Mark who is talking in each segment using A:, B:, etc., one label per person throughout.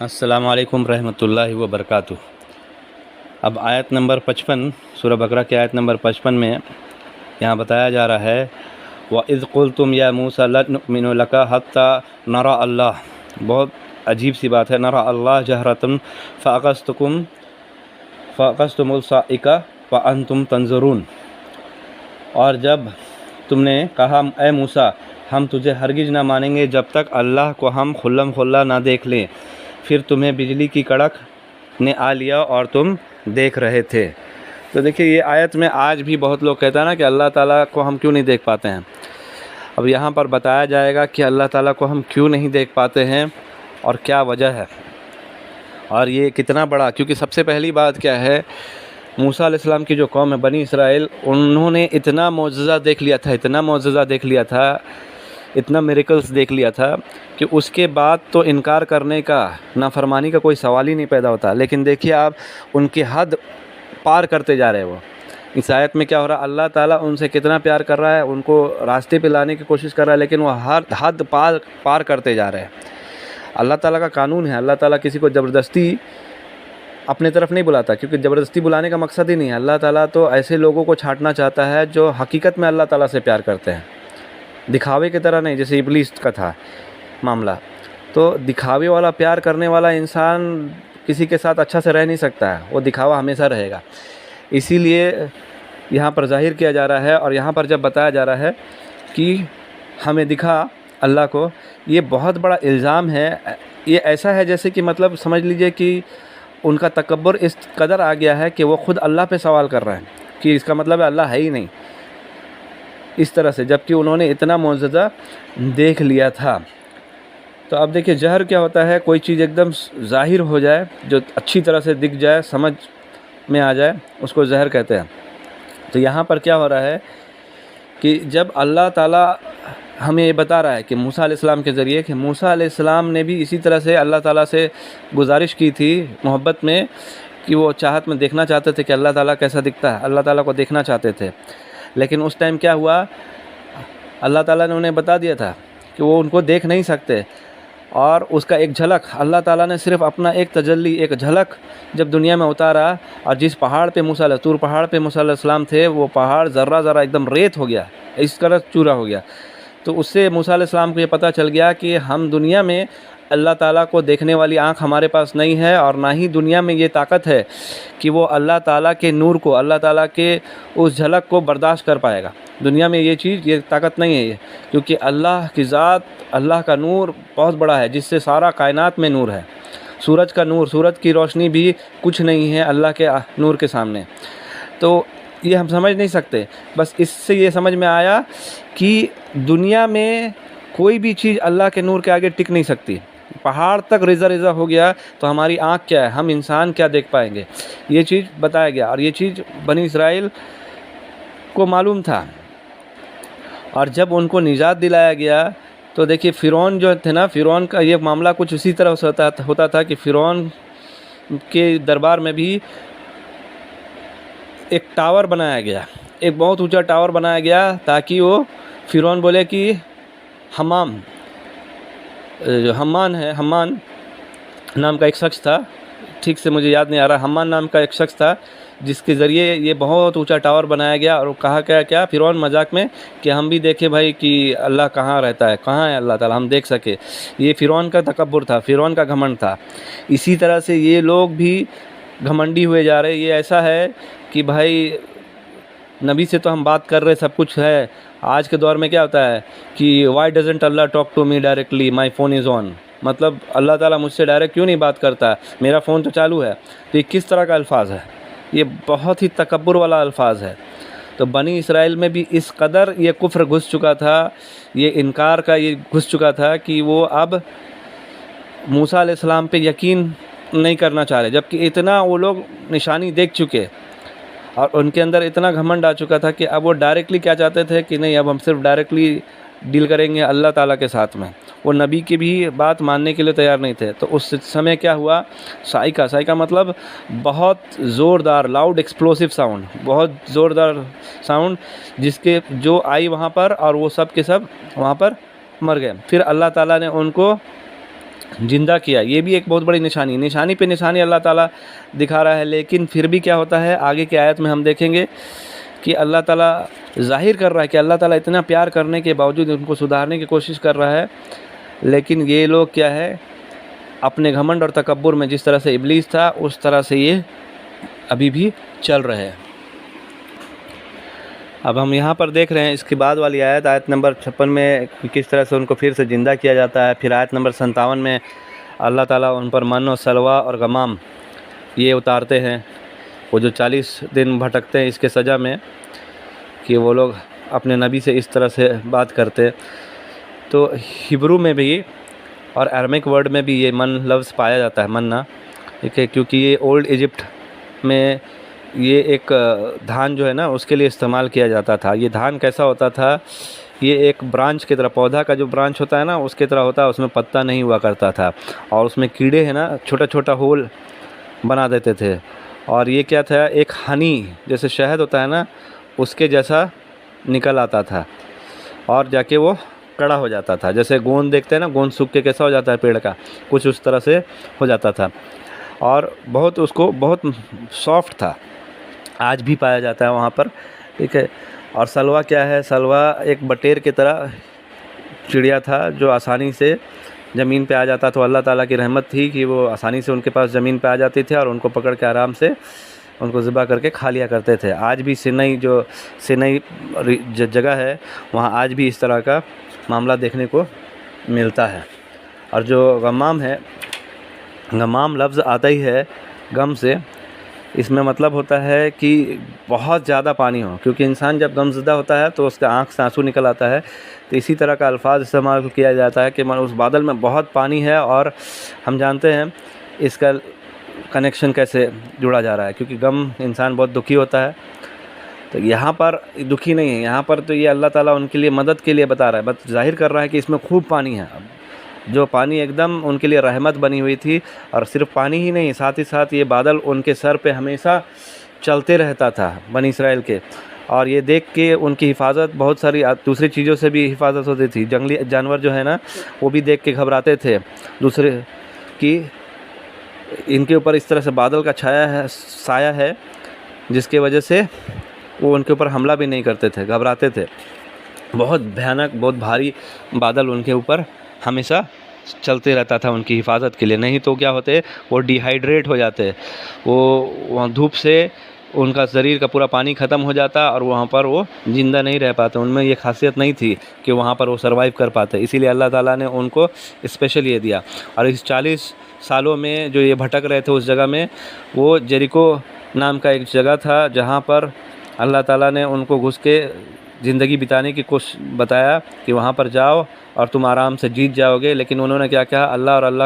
A: السلام علیکم رحمۃ اللہ وبرکاتہ۔ اب آیت نمبر 55 سورہ بقرہ کی آیت نمبر 55 میں یہاں بتایا جا رہا ہے وَإِذْ قُلْتُمْ يَا مُوسَىٰ لَن نُؤْمِنَ لَكَ حَتَّىٰ نَرَىٰ اللَّهَ، بہت عجیب سی بات ہے، نَرَىٰ اللَّهَ جَهْرَةً فَأَخَذْتُمُ الصَّاعِقَةَ وَأَنْتُمْ تَنظُرُونَ، اور جب تم نے کہا اے موسیٰ ہم تجھے ہرگز نہ مانیں گے جب تک اللہ کو ہم خلم خلا نہ دیکھ لیں، پھر تمہیں بجلی کی کڑک نے آ لیا اور تم دیکھ رہے تھے۔ تو دیکھیے یہ آیت میں آج بھی بہت لوگ کہتا ہے نا کہ اللہ تعالیٰ کو ہم کیوں نہیں دیکھ پاتے ہیں۔ اب یہاں پر بتایا جائے گا کہ اللہ تعالیٰ کو ہم کیوں نہیں دیکھ پاتے ہیں اور کیا وجہ ہے، اور یہ کتنا بڑا، کیونکہ سب سے پہلی بات کیا ہے، موسیٰ علیہ السلام کی جو قوم ہے بنی اسرائیل، انہوں نے اتنا معجزہ دیکھ لیا تھا، اتنا میریکلز دیکھ لیا تھا کہ اس کے بعد تو انکار کرنے کا، نافرمانی کا کوئی سوال ہی نہیں پیدا ہوتا۔ لیکن دیکھیے آپ ان کی حد پار کرتے جا رہے ہیں۔ وہ اس آیت میں کیا ہو رہا ہے، اللہ تعالیٰ ان سے کتنا پیار کر رہا ہے، ان کو راستے پہ لانے کی کوشش کر رہا ہے، لیکن وہ ہر حد پار کرتے جا رہے ہیں۔ اللہ تعالیٰ کا قانون ہے، اللہ تعالیٰ کسی کو زبردستی اپنے طرف نہیں بلاتا، کیونکہ زبردستی بلانے کا مقصد ہی نہیں ہے۔ اللہ تعالیٰ تو ایسے لوگوں کو چھانٹنا چاہتا ہے جو حقیقت میں اللہ تعالیٰ سے پیار کرتے ہیں، دکھاوے کی طرح نہیں، جیسے ابلیس کا تھا معاملہ۔ تو دکھاوے والا پیار کرنے والا انسان کسی کے ساتھ اچھا سے رہ نہیں سکتا ہے، وہ دکھاوا ہمیشہ رہے گا۔ اسی لیے یہاں پر ظاہر کیا جا رہا ہے، اور یہاں پر جب بتایا جا رہا ہے کہ ہمیں دکھا اللہ کو، یہ بہت بڑا الزام ہے۔ یہ ایسا ہے جیسے کہ مطلب سمجھ لیجئے کہ ان کا تکبر اس قدر آ گیا ہے کہ وہ خود اللہ پہ سوال کر رہے ہیں کہ اس کا مطلب ہے اللہ ہے ہی نہیں، اس طرح سے، جبکہ انہوں نے اتنا معجزہ دیکھ لیا تھا۔ تو اب دیکھیں جہر کیا ہوتا ہے، کوئی چیز ایک دم ظاہر ہو جائے، جو اچھی طرح سے دکھ جائے، سمجھ میں آ جائے، اس کو زہر کہتے ہیں۔ تو یہاں پر کیا ہو رہا ہے کہ جب اللہ تعالیٰ ہمیں یہ بتا رہا ہے کہ موسیٰ علیہ السلام کے ذریعے، کہ موسیٰ علیہ السلام نے بھی اسی طرح سے اللہ تعالیٰ سے گزارش کی تھی محبت میں، کہ وہ چاہت میں دیکھنا چاہتے تھے کہ اللہ تعالیٰ کیسا دکھتا ہے، اللہ تعالیٰ کو دیکھنا چاہتے تھے۔ لیکن اس ٹائم کیا ہوا، اللہ تعالیٰ نے انہیں بتا دیا تھا کہ وہ ان کو دیکھ نہیں سکتے، اور اس کا ایک جھلک اللہ تعالیٰ نے صرف اپنا ایک تجلی، ایک جھلک جب دنیا میں اتارا، اور جس پہاڑ پہ طور پہاڑ پہ موسیٰ علیہ السلام تھے، وہ پہاڑ ذرہ ذرہ ایک دم ریت ہو گیا، اس طرح چورا ہو گیا۔ تو اس سے موسیٰ علیہ السلام کو یہ پتہ چل گیا کہ ہم دنیا میں اللہ تعالیٰ کو دیکھنے والی آنکھ ہمارے پاس نہیں ہے، اور نہ ہی دنیا میں یہ طاقت ہے کہ وہ اللہ تعالیٰ کے نور کو، اللہ تعالیٰ کے اس جھلک کو برداشت کر پائے گا۔ دنیا میں یہ طاقت نہیں ہے، یہ کیونکہ اللہ کی ذات، اللہ کا نور بہت بڑا ہے، جس سے سارا کائنات میں نور ہے۔ سورج کا نور، سورج کی روشنی بھی کچھ نہیں ہے اللہ کے نور کے سامنے۔ تو یہ ہم سمجھ نہیں سکتے۔ بس اس سے یہ سمجھ میں آیا کہ دنیا میں کوئی بھی چیز اللہ کے نور کے آگے ٹک نہیں سکتی۔ پہاڑ تک ریزہ ریزہ ہو گیا تو ہماری آنکھ کیا ہے، ہم انسان کیا دیکھ پائیں گے، یہ چیز بتایا گیا، اور یہ چیز بنی اسرائیل کو معلوم تھا۔ اور جب ان کو نجات دلایا گیا تو دیکھیے فرعون جو تھے نا، فرعون کا یہ معاملہ کچھ اسی طرح ہوتا تھا کہ فرعون کے دربار میں بھی ایک ٹاور بنایا گیا، ایک بہت اونچا ٹاور بنایا گیا، تاکہ وہ فرعون بولے کہ حمان نام کا ایک شخص تھا، ٹھیک سے مجھے یاد نہیں آ رہا، حمان نام کا ایک شخص تھا جس کے ذریعے یہ بہت اونچا ٹاور بنایا گیا، اور کہا کیا فرعون مذاق میں کہ ہم بھی دیکھیں بھائی کہ اللہ کہاں رہتا ہے، کہاں ہے اللہ تعالیٰ، ہم دیکھ سکے۔ یہ فرعون کا تکبر تھا، فرعون کا گھمنڈ تھا۔ اسی طرح سے یہ لوگ بھی گھمنڈی ہوئے جا رہے۔ یہ ایسا ہے کہ بھائی نبی سے تو ہم بات کر رہے، سب کچھ ہے۔ آج کے دور میں کیا ہوتا ہے کہ why doesn't Allah talk to me directly, my phone is on, مطلب اللہ تعالیٰ مجھ سے ڈائریکٹ کیوں نہیں بات کرتا، میرا فون تو چالو ہے۔ تو یہ کس طرح کا الفاظ ہے، یہ بہت ہی تکبر والا الفاظ ہے۔ تو بنی اسرائیل میں بھی اس قدر یہ کفر گھس چکا تھا، یہ انکار کا یہ گھس چکا تھا کہ وہ اب موسیٰ علیہ السلام پہ یقین نہیں کرنا چاہ رہے، جبکہ اتنا وہ لوگ نشانی دیکھ چکے، اور ان کے اندر اتنا گھمنڈ آ چکا تھا کہ اب وہ ڈائریکٹلی کیا چاہتے تھے کہ نہیں، اب ہم صرف ڈائریکٹلی ڈیل کریں گے اللہ تعالیٰ کے ساتھ میں۔ وہ نبی کی بھی بات ماننے کے لیے تیار نہیں تھے۔ تو اس سمے کیا ہوا، صاعقہ مطلب بہت زوردار، لاؤڈ ایکسپلوسیو ساؤنڈ، بہت زوردار ساؤنڈ، جس کے جو آئی وہاں پر، اور وہ سب کے سب وہاں پر مر گئے۔ پھر اللہ تعالیٰ نے ان کو زندہ کیا، یہ بھی ایک بہت بڑی نشانی پہ نشانی اللہ تعالیٰ دکھا رہا ہے۔ لیکن پھر بھی کیا ہوتا ہے، آگے کی آیت میں ہم دیکھیں گے کہ اللہ تعالیٰ ظاہر کر رہا ہے کہ اللہ تعالیٰ اتنا پیار کرنے کے باوجود ان کو سدھارنے کی کوشش کر رہا ہے، لیکن یہ لوگ کیا ہے، اپنے گھمنڈ اور تکبر میں جس طرح سے ابلیس تھا اس طرح سے یہ ابھی بھی چل رہے ہیں۔ اب ہم یہاں پر دیکھ رہے ہیں اس کے بعد والی آیت نمبر 56 میں کس طرح سے ان کو پھر سے زندہ کیا جاتا ہے۔ پھر آیت نمبر 57 میں اللہ تعالیٰ ان پر من و سلوہ اور غمام یہ اتارتے ہیں، وہ جو 40 دن بھٹکتے ہیں اس کے سزا میں، کہ وہ لوگ اپنے نبی سے اس طرح سے بات کرتے۔ تو ہبرو میں بھی اور ارمک ورڈ میں بھی یہ من لفظ پایا جاتا ہے، مننا، ٹھیک ہے، کیونکہ یہ اولڈ ایجپٹ میں یہ ایک دھان جو ہے نا اس کے لیے استعمال کیا جاتا تھا۔ یہ دھان کیسا ہوتا تھا، یہ ایک برانچ کی طرح، پودا کا جو برانچ ہوتا ہے نا اس کی طرح ہوتا ہے، اس میں پتا نہیں ہوا کرتا تھا، اور اس میں کیڑے ہیں نا چھوٹا چھوٹا ہول بنا دیتے تھے، اور یہ کیا تھا، ایک ہنی جیسے شہد ہوتا ہے نا اس کے جیسا نکل آتا تھا، اور جا کے وہ کڑا ہو جاتا تھا، جیسے گوند دیکھتے ہیں نا، گوند سوکھ کے کیسا ہو جاتا ہے پیڑ کا، کچھ اس طرح سے ہو جاتا تھا، اور بہت اس کو بہت سافٹ تھا، آج بھی پایا جاتا ہے وہاں پر، ٹھیک ہے۔ اور سلوا کیا ہے، سلوا ایک بٹیر کی طرح چڑیا تھا جو آسانی سے زمین پہ آ جاتا، تو اللہ تعالیٰ کی رحمت تھی کہ وہ آسانی سے ان کے پاس زمین پہ آ جاتی تھی، اور ان کو پکڑ کے آرام سے ان کو ذبح کر کے کھا لیا کرتے تھے۔ آج بھی سینائی جگہ ہے وہاں آج بھی اس طرح کا معاملہ دیکھنے کو ملتا ہے۔ اور جو غمام ہے، غمام لفظ آتا ہی ہے غم سے، اس میں مطلب ہوتا ہے کہ بہت زیادہ پانی ہو، کیونکہ انسان جب غم زدہ ہوتا ہے تو اس کا آنکھ سے آنسو نکل آتا ہے، تو اسی طرح کا الفاظ استعمال کیا جاتا ہے کہ اس بادل میں بہت پانی ہے، اور ہم جانتے ہیں اس کا کنیکشن کیسے جڑا جا رہا ہے، کیونکہ غم انسان بہت دکھی ہوتا ہے، تو یہاں پر دکھی نہیں ہے، یہاں پر تو یہ اللہ تعالیٰ ان کے لیے مدد کے لیے بتا رہا ہے، بس ظاہر کر رہا ہے کہ اس میں خوب پانی ہے، جو پانی ایک دم ان کے لیے رحمت بنی ہوئی تھی، اور صرف پانی ہی نہیں، ساتھ ہی ساتھ یہ بادل ان کے سر پہ ہمیشہ چلتے رہتا تھا بنی اسرائیل کے، اور یہ دیکھ کے ان کی حفاظت بہت ساری دوسری چیزوں سے بھی حفاظت ہوتی تھی، جنگلی جانور جو ہے نا وہ بھی دیکھ کے گھبراتے تھے دوسرے کی، ان کے اوپر اس طرح سے بادل کا سایہ ہے جس کی وجہ سے وہ ان کے اوپر حملہ بھی نہیں کرتے تھے، گھبراتے تھے، بہت بھیانک بہت بھاری بادل ان کے اوپر ہمیشہ چلتے رہتا تھا ان کی حفاظت کے لیے، نہیں تو کیا ہوتے، وہ ڈی ہائیڈریٹ ہو جاتے، وہ وہاں دھوپ سے ان کا شریر کا پورا پانی ختم ہو جاتا، اور وہاں پر وہ زندہ نہیں رہ پاتے، ان میں یہ خاصیت نہیں تھی کہ وہاں پر وہ سروائیو کر پاتے، اسی لیے اللہ تعالیٰ نے ان کو اسپیشل یہ دیا۔ اور اس 40 سالوں میں جو یہ بھٹک رہے تھے اس جگہ میں، وہ جیریکو نام کا ایک جگہ تھا جہاں پر اللہ تعالیٰ نے ان کو گھس کے زندگی بتانے کی کوشش بتایا کہ وہاں پر جاؤ اور تم آرام سے جیت جاؤ گے، لیکن انہوں نے کیا کہا، اللہ اور اللہ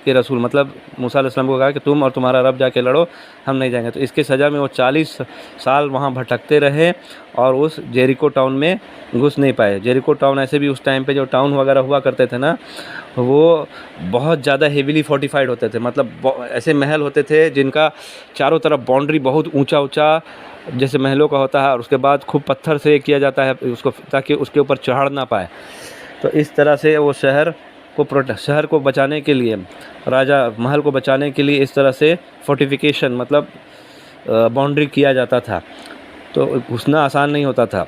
A: کے رسول مطلب موسیٰ علیہ السلام کو کہا کہ تم اور تمہارا رب جا کے لڑو، ہم نہیں جائیں گے، تو اس کے سزا میں وہ 40 سال وہاں بھٹکتے رہے اور اس جیریکو ٹاؤن میں گھس نہیں پائے۔ جیریکو ٹاؤن ایسے بھی اس ٹائم پہ جو ٹاؤن وغیرہ ہوا کرتے تھے نا، وہ بہت زیادہ ہیویلی فورٹیفائڈ ہوتے تھے، مطلب ایسے محل ہوتے تھے جن کا چاروں طرف باؤنڈری بہت اونچا جیسے محلوں کا ہوتا ہے، اور اس کے بعد خوب پتھر سے کیا جاتا ہے اس کو، تاکہ اس کے اوپر چڑھ نہ پائے۔ تو اس طرح سے وہ شہر کو بچانے کے لیے، راجہ محل کو بچانے کے لیے اس طرح سے فورٹیفیکیشن مطلب باؤنڈری کیا جاتا تھا، تو گھسنا آسان نہیں ہوتا تھا۔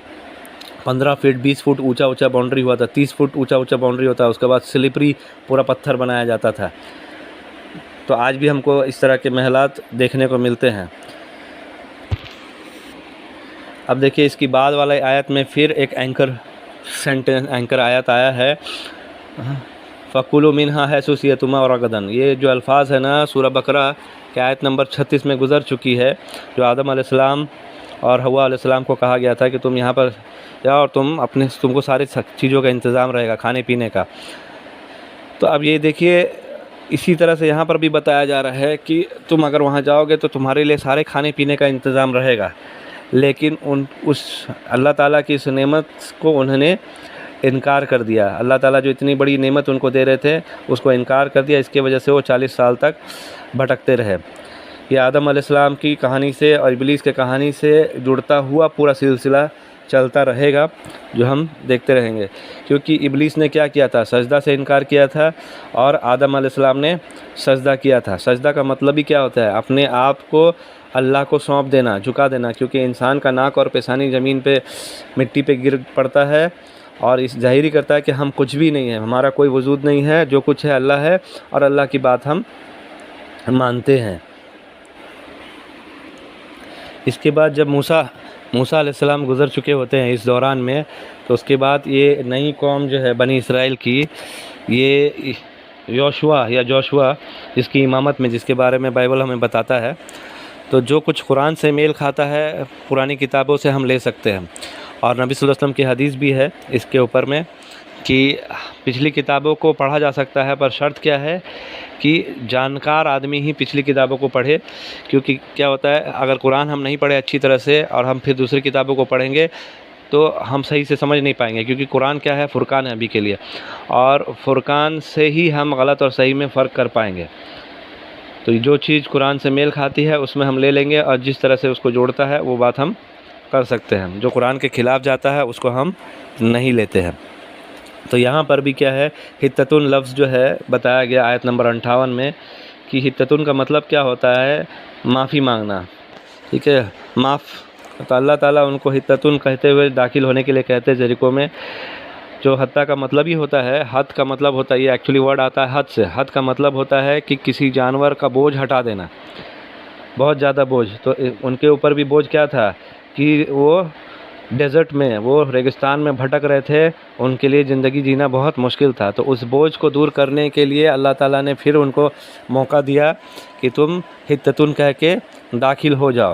A: 15 فٹ 20 فٹ اونچا باؤنڈری ہوا تھا، 30 فٹ اونچا باؤنڈری ہوتا ہے، اس کے بعد سلپری پورا پتھر بنایا جاتا تھا۔ تو آج بھی ہم کو اس طرح کے محلات دیکھنے کو ملتے ہیں۔ اب دیکھیے اس کی بعد والی آیت میں پھر ایک اینکر آیت آیا ہے، فَكُلُوا مِنْهَا حَيْثُ شِئْتُمْ رَغَدًا۔ یہ جو الفاظ ہے نا سورہ بقرہ کی آیت نمبر 36 میں گزر چکی ہے، جو آدم علیہ السلام اور حوا علیہ السلام کو کہا گیا تھا کہ تم یہاں پر جاؤ اور تم کو ساری چیزوں کا انتظام رہے گا، کھانے پینے کا۔ تو اب یہ دیکھیے اسی طرح سے یہاں پر بھی بتایا جا رہا ہے کہ تم اگر وہاں جاؤ گے تو تمہارے لیے سارے کھانے پینے کا انتظام رہے گا، لیکن اس اللہ تعالیٰ کی اس نعمت کو انہوں نے انکار کر دیا۔ اللہ تعالیٰ جو اتنی بڑی نعمت ان کو دے رہے تھے اس کو انکار کر دیا، اس کی وجہ سے وہ 40 سال تک بھٹکتے رہے۔ یہ آدم علیہ السلام کی کہانی سے اور ابلیس کے کہانی سے جڑتا ہوا پورا سلسلہ چلتا رہے گا جو ہم دیکھتے رہیں گے، کیونکہ ابلیس نے کیا کیا تھا؟ سجدہ سے انکار کیا تھا، اور آدم علیہ السلام نے سجدہ کیا تھا۔ سجدہ کا مطلب ہی کیا ہوتا ہے؟ اپنے آپ کو اللہ کو سونپ دینا، جھکا دینا، کیونکہ انسان کا ناک اور پیشانی زمین پہ مٹی پہ گر پڑتا ہے، اور اس ظاہری کرتا ہے کہ ہم کچھ بھی نہیں ہیں، ہمارا کوئی وجود نہیں ہے، جو کچھ ہے اللہ ہے، اور اللہ کی بات ہم مانتے ہیں۔ اس کے بعد جب موسیٰ علیہ السلام گزر چکے ہوتے ہیں اس دوران میں، تو اس کے بعد یہ نئی قوم جو ہے بنی اسرائیل کی، یہ جوشوا جس کی امامت میں، جس کے بارے میں بائبل ہمیں بتاتا ہے، تو جو کچھ قرآن سے میل کھاتا ہے پرانی کتابوں سے ہم لے سکتے ہیں، اور نبی صلی اللہ علیہ وسلم کی حدیث بھی ہے اس کے اوپر میں کہ پچھلی کتابوں کو پڑھا جا سکتا ہے، پر شرط کیا ہے کہ جانکار آدمی ہی پچھلی کتابوں کو پڑھے، کیونکہ کیا ہوتا ہے اگر قرآن ہم نہیں پڑھے اچھی طرح سے اور ہم پھر دوسری کتابوں کو پڑھیں گے تو ہم صحیح سے سمجھ نہیں پائیں گے، کیونکہ قرآن کیا ہے؟ فرقان ہے ابھی کے لیے، اور فرقان سے ہی ہم غلط اور صحیح میں فرق کر پائیں گے۔ تو جو چیز قرآن سے میل کھاتی ہے اس میں ہم لے لیں گے، اور جس طرح سے اس کو جوڑتا ہے وہ بات ہم کر سکتے ہیں، جو قرآن کے خلاف جاتا ہے اس کو ہم نہیں لیتے ہیں۔ تو یہاں پر بھی کیا ہے؟ حتتن لفظ جو ہے بتایا گیا آیت نمبر 58 میں، کہ حتتن کا مطلب کیا ہوتا ہے؟ معافی مانگنا، ٹھیک ہے، معاف۔ تو اللہ تعالیٰ ان کو حتتن کہتے ہوئے داخل ہونے کے لیے کہتے ہیں جریکو میں، جو حتیٰ کا مطلب ہی ہوتا ہے، حد کا مطلب ہوتا ہے، یہ ایکچولی ورڈ آتا ہے حد سے، حد کا مطلب ہوتا ہے کہ کسی جانور کا بوجھ ہٹا دینا، بہت زیادہ بوجھ۔ تو ان کے اوپر بھی بوجھ کیا تھا کہ وہ ڈیزرٹ میں، وہ ریگستان میں بھٹک رہے تھے، ان کے لیے زندگی جینا بہت مشکل تھا۔ تو اس بوجھ کو دور کرنے کے لیے اللہ تعالیٰ نے پھر ان کو موقع دیا کہ تم حتتن کہہ کے داخل ہو جاؤ،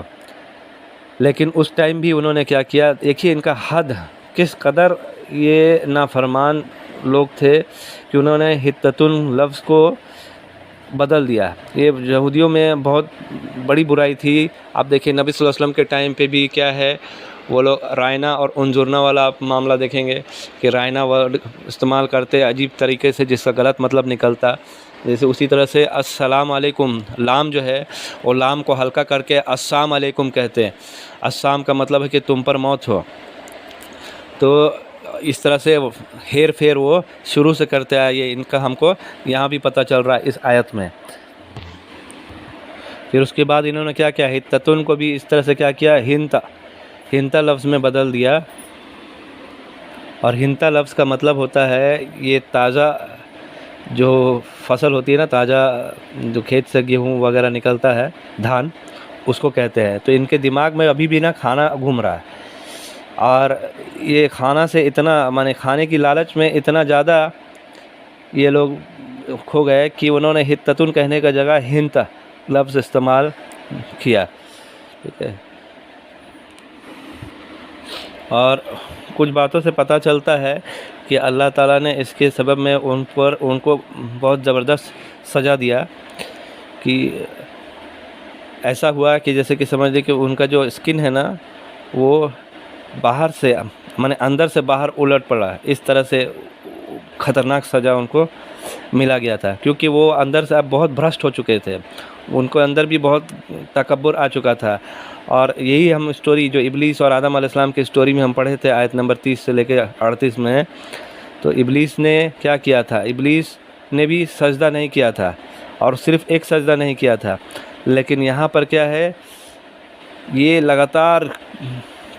A: لیکن اس ٹائم بھی انہوں نے کیا کیا؟ دیکھیے ان کا حد کس قدر یہ نافرمان لوگ تھے کہ انہوں نے حتتن لفظ کو بدل دیا۔ یہ یہودیوں میں بہت بڑی برائی تھی۔ آپ دیکھیں نبی صلی اللہ علیہ وسلم کے ٹائم پہ بھی کیا ہے، وہ لوگ رائنا اور انظرنا والا آپ معاملہ دیکھیں گے کہ رائنا ورڈ استعمال کرتے عجیب طریقے سے جس کا غلط مطلب نکلتا، جیسے اسی طرح سے السلام علیکم، لام جو ہے وہ لام کو ہلکا کر کے السلام علیکم کہتے ہیں، السلام کا مطلب ہے کہ تم پر موت ہو۔ تو اس طرح سے ہیر پھیر وہ شروع سے کرتے آئے، یہ ان کا ہم کو یہاں بھی پتہ چل رہا ہے اس آیت میں۔ پھر اس کے بعد انہوں نے کیا کیا؟ حتتن کو بھی اس طرح سے کیا کیا؟ ہنتا لفظ میں بدل دیا، اور ہنتا لفظ کا مطلب ہوتا ہے یہ تازہ جو فصل ہوتی ہے نا، تازہ جو کھیت سے گیہوں وغیرہ نکلتا ہے، دھان، اس کو کہتے ہیں۔ تو ان کے دماغ میں ابھی بھی نا کھانا گھوم رہا ہے، اور یہ کھانا سے اتنا کھانے کی لالچ میں اتنا زیادہ یہ لوگ کھو گئے کہ انہوں نے حتتن کہنے کا جگہ ہنتا لفظ استعمال کیا، ٹھیک ہے۔ اور کچھ باتوں سے پتہ چلتا ہے کہ اللہ تعالیٰ نے اس کے سبب میں ان کو بہت زبردست سزا دیا، کہ ایسا ہوا کہ جیسے کہ سمجھ لیں کہ ان کا جو اسکن ہے نا وہ باہر سے اندر سے باہر الٹ پڑا، اس طرح سے خطرناک سزا ان کو ملا گیا تھا، کیونکہ وہ اندر سے اب بہت بھرشٹ ہو چکے تھے، ان کو اندر بھی بہت تکبر آ چکا تھا۔ اور یہی ہم اسٹوری جو ابلیس اور آدم علیہ السلام کی اسٹوری میں ہم پڑھے تھے آیت نمبر 30 سے لے کے 38 میں، تو ابلیس نے کیا کیا تھا؟ ابلیس نے بھی سجدہ نہیں کیا تھا، اور صرف ایک سجدہ نہیں کیا تھا، لیکن یہاں پر کیا ہے، یہ لگاتار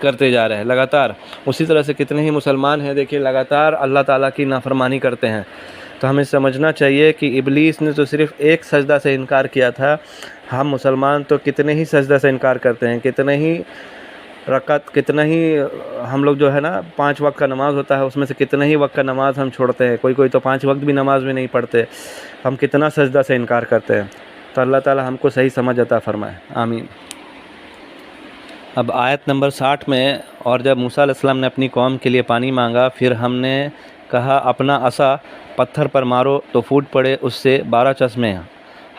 A: کرتے جا رہے ہیں، لگاتار۔ اسی طرح سے کتنے ہی مسلمان ہیں دیکھیں لگاتار اللہ تعالیٰ کی نافرمانی کرتے ہیں۔ تو ہمیں سمجھنا چاہیے کہ ابلیس نے تو صرف ایک سجدہ سے انکار کیا تھا، ہم مسلمان تو کتنے ہی سجدہ سے انکار کرتے ہیں، کتنے ہی رکعت، کتنا ہی ہم لوگ جو ہے نا 5 وقت کا نماز ہوتا ہے اس میں سے کتنے ہی وقت کا نماز ہم چھوڑتے ہیں، کوئی تو 5 وقت بھی نماز میں نہیں پڑھتے، ہم کتنا سجدہ سے انکار کرتے ہیں۔ تو اللہ تعالیٰ ہم کو صحیح سمجھ عطا فرمائے، آمین۔ اب آیت نمبر 60 میں، اور جب موسیٰ علیہ السلام نے اپنی قوم کے لیے پانی مانگا، پھر ہم نے کہا اپنا عصا پتھر پر مارو تو پھوٹ پڑے اس سے 12 چشمے،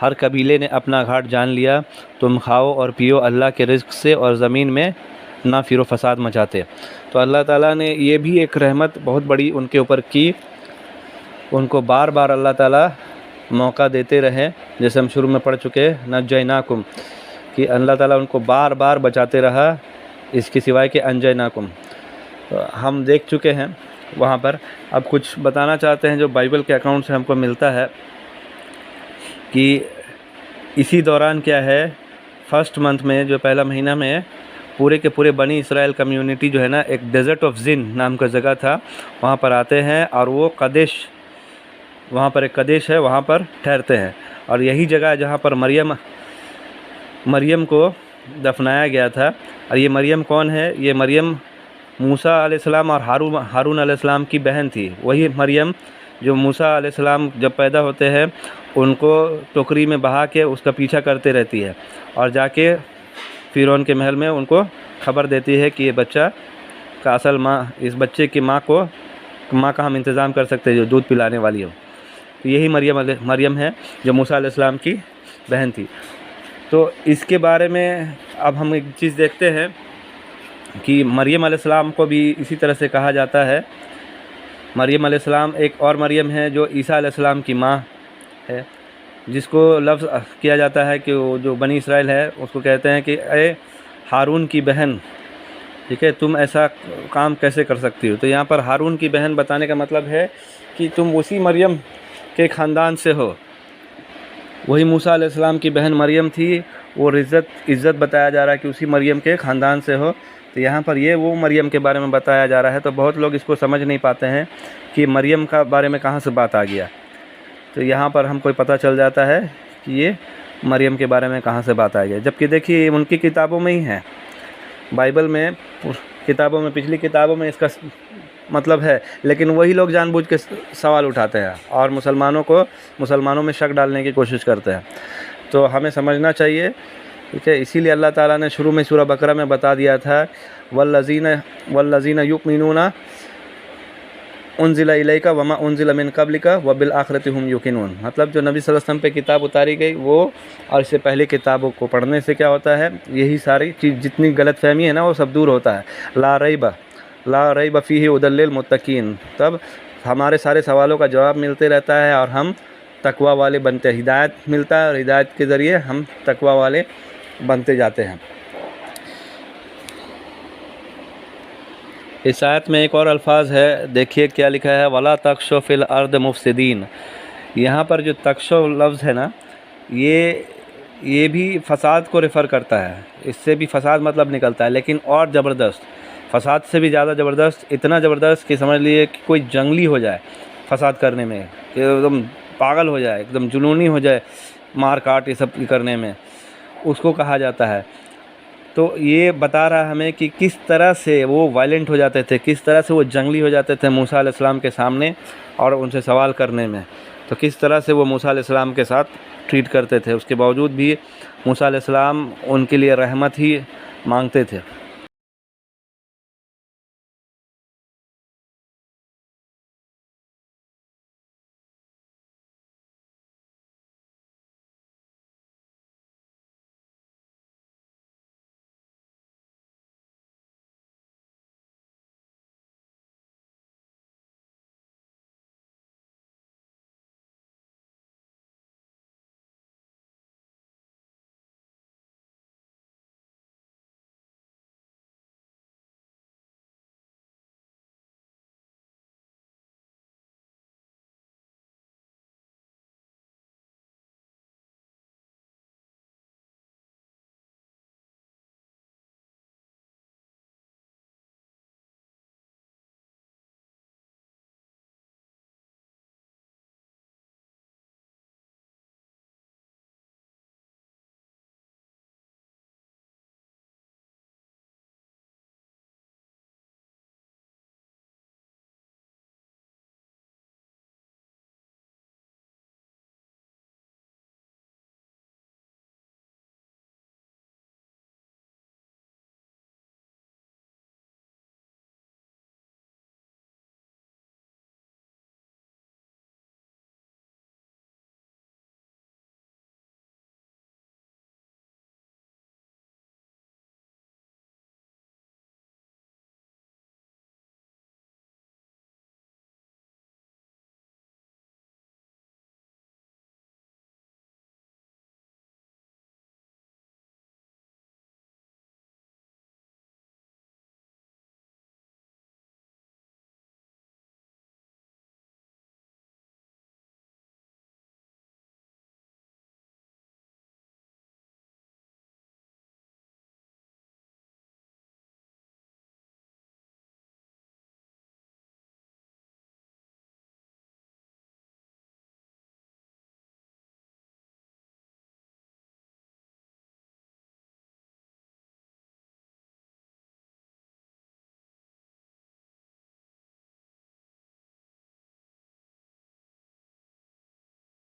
A: ہر قبیلے نے اپنا گھاٹ جان لیا، تم کھاؤ اور پیو اللہ کے رزق سے اور زمین میں نہ پھر و فساد مچاتے۔ تو اللہ تعالیٰ نے یہ بھی ایک رحمت بہت بڑی ان کے اوپر کی، ان کو بار بار اللہ تعالیٰ موقع دیتے رہے، جیسے ہم شروع میں پڑھ چکے نجیناکم، کہ اللہ تعالیٰ ان کو بار بار بچاتے رہا، اس کے سوائے کہ انجیناکم، ہم دیکھ چکے ہیں وہاں پر. اب کچھ بتانا چاہتے ہیں جو بائبل کے اکاؤنٹ سے ہم کو ملتا ہے کہ اسی دوران کیا ہے، فرسٹ منتھ میں جو پہلا مہینہ میں پورے کے پورے بنی اسرائیل کمیونٹی جو ہے نا، ایک ڈیزرٹ آف زن نام کا جگہ تھا، وہاں پر آتے ہیں اور وہ قدیش، وہاں پر ایک قدیش ہے، وہاں پر ٹھہرتے ہیں. اور یہی جگہ ہے جہاں پر مریم کو دفنایا گیا تھا. اور یہ مریم کون ہے؟ یہ مریم موسیٰ علیہ السلام اور ہارون علیہ السلام کی بہن تھی. وہی مریم جو موسیٰ علیہ السلام جب پیدا ہوتے ہیں ان کو ٹوکری میں بہا کے اس کا پیچھا کرتے رہتی ہے، اور جا کے فرعون کے محل میں ان کو خبر دیتی ہے کہ یہ بچہ کا اصل ماں، اس بچے کی ماں کا ہم انتظام کر سکتے ہیں جو دودھ پلانے والی ہو. تو یہی مریم ہے جو موسیٰ علیہ السلام کی بہن تھی. تو اس کے بارے میں اب ہم ایک چیز دیکھتے ہیں کہ مریم علیہ السلام کو بھی اسی طرح سے کہا جاتا ہے. مریم علیہ السلام ایک اور مریم ہے جو عیسیٰ علیہ السلام کی ماں ہے، جس کو لفظ کیا جاتا ہے کہ وہ جو بنی اسرائیل ہے اس کو کہتے ہیں کہ اے ہارون کی بہن، ٹھیک ہے، تم ایسا کام کیسے کر سکتی ہو. تو یہاں پر ہارون کی بہن بتانے کا مطلب ہے کہ تم اسی مریم کے خاندان سے ہو. وہی موسیٰ علیہ السلام کی بہن مریم تھی، وہ عزت بتایا جا رہا ہے کہ اسی مریم کے خاندان سے ہو. تو یہاں پر یہ وہ مریم کے بارے میں بتایا جا رہا ہے. تو بہت لوگ اس کو سمجھ نہیں پاتے ہیں کہ مریم کا بارے میں کہاں سے بات آ گیا. تو یہاں پر ہم کو پتہ چل جاتا ہے کہ یہ مریم کے بارے میں کہاں سے بات آ گیا. جبکہ دیکھیے ان کی کتابوں میں ہی ہے، بائبل میں کتابوں میں، پچھلی کتابوں میں اس کا مطلب ہے، لیکن وہی لوگ جان بوجھ کے سوال اٹھاتے ہیں اور مسلمانوں میں شک ڈالنے کی کوشش کرتے ہیں. تو ہمیں سمجھنا چاہیے، ٹھیک ہے. اسی لیے اللہ تعالیٰ نے شروع میں سورہ بقرہ میں بتا دیا تھا والذین یؤمنون انزل الیک وما انزل من قبلک وبالآخرۃ هم یوقنون. مطلب جو نبی صلی اللہ علیہ وسلم پہ کتاب اتاری گئی وہ اور اس سے پہلے کتابوں کو پڑھنے سے کیا ہوتا ہے، یہی ساری چیز جتنی غلط فہمی ہے نا وہ سب دور ہوتا ہے. لا ریب فیہ ھدی للمتقین. تب ہمارے سارے سوالوں کا جواب ملتے رہتا ہے اور ہم تقوی والے بنتے ہیں، ہدایت ملتا ہے اور ہدایت کے ذریعے ہم تقوی والے بنتے جاتے ہیں. اس آیت میں ایک اور الفاظ ہے، دیکھیے کیا لکھا ہے، وَلَا تَخْشَوْا فِي الْأَرْضِ مُفْسِدِينَ. یہاں پر جو تخشو لفظ ہے نا، یہ بھی فساد کو ریفر کرتا ہے. اس سے بھی فساد مطلب نکلتا ہے، لیکن اور زبردست، فساد سے بھی زیادہ زبردست، اتنا زبردست کہ سمجھ لیجیے کہ کوئی جنگلی ہو جائے فساد کرنے میں، کہ ایک دم پاگل ہو جائے، ایک دم جنونی ہو جائے مار کاٹ یہ سب کرنے میں، اس کو کہا جاتا ہے. تو یہ بتا رہا ہمیں کہ کس طرح سے وہ وائلنٹ ہو جاتے تھے، کس طرح سے وہ جنگلی ہو جاتے تھے موسیٰ علیہ السلام کے سامنے اور ان سے سوال کرنے میں. تو کس طرح سے وہ موسیٰ علیہ السلام کے ساتھ ٹریٹ کرتے تھے. اس کے باوجود بھی موسیٰ علیہ السلام ان کے لیے رحمت ہی مانگتے تھے.